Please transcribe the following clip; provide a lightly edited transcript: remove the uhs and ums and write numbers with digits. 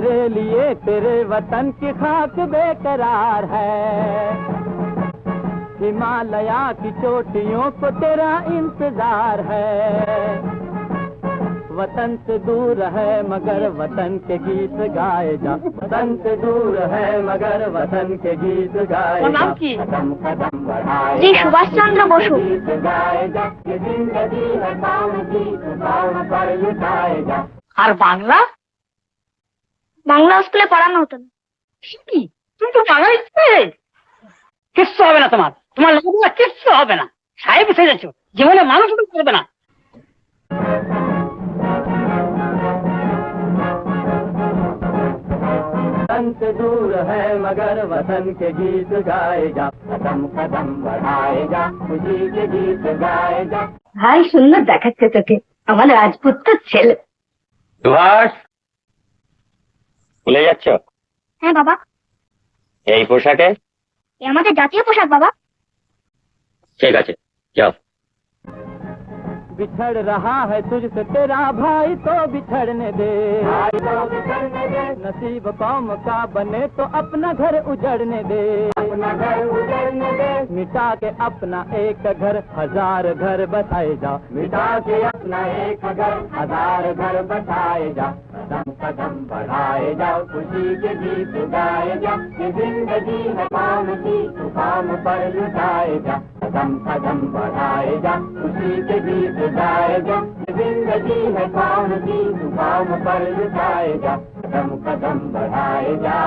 तेरे लिए तेरे वतन की खाक बेकरार है। हिमालया की चोटियों को तेरा इंतजार है। वतन से दूर है मगर वतन के गीत गाए जा। वतन से दूर है मगर वतन के गीत गाए जा। कदम कदम बढ़ाए जी सुभाष चंद्र बसु। गीत गाए जा। ये जिंदगी है कौन सी कौन पर लुटाए जा। আর বাংলা বাংলা স্কুলে পড়ানো হতো না। কি তুমি তো বাংলা স্কুলে? কিচ্ছু হবে না তোমার, তোমার লেখাপড়া কিচ্ছু হবে না। সাহেব এসে যাচ্ছ, জীবনে মানুষ করবে না। वतन से दूर है मगर वतन के गीत गाए जा। कदम कदम बढ़ाए जा खुशी के गीत गाए जा। ভাই সুন্দর দেখাচ্ছে তোকে, আমার রাজপুত্র ছেলে। সুভাষ, ভুলে যাচ্ছ? হ্যাঁ বাবা। এই পোশাকে? এ আমাদের জাতীয় পোশাক বাবা। ঠিক আছে, যাও। बिछड़ रहा है तुझसे तेरा भाई तो बिछड़ने दे। भाई तो बिछड़ने दे। नसीब कौम का बने तो अपना घर उजड़ने दे। अपना घर उजड़ने दे। मिटा के अपना एक घर हजार घर बसाए जा। मिटा के अपना एक घर हजार घर बसाए जा। कदम कदम बढ़ाए जाओ खुशी के गीत गाए जा। ये जिंदगी है कौन सी तू कौम पर लुटाए जा। कदम कदम बढ़ाए जा खुशी के गीत गाए जा। ये जिंदगी है कौन सी तू कौम पर लुटाए जा। कदम कदम बढ़ाए जा।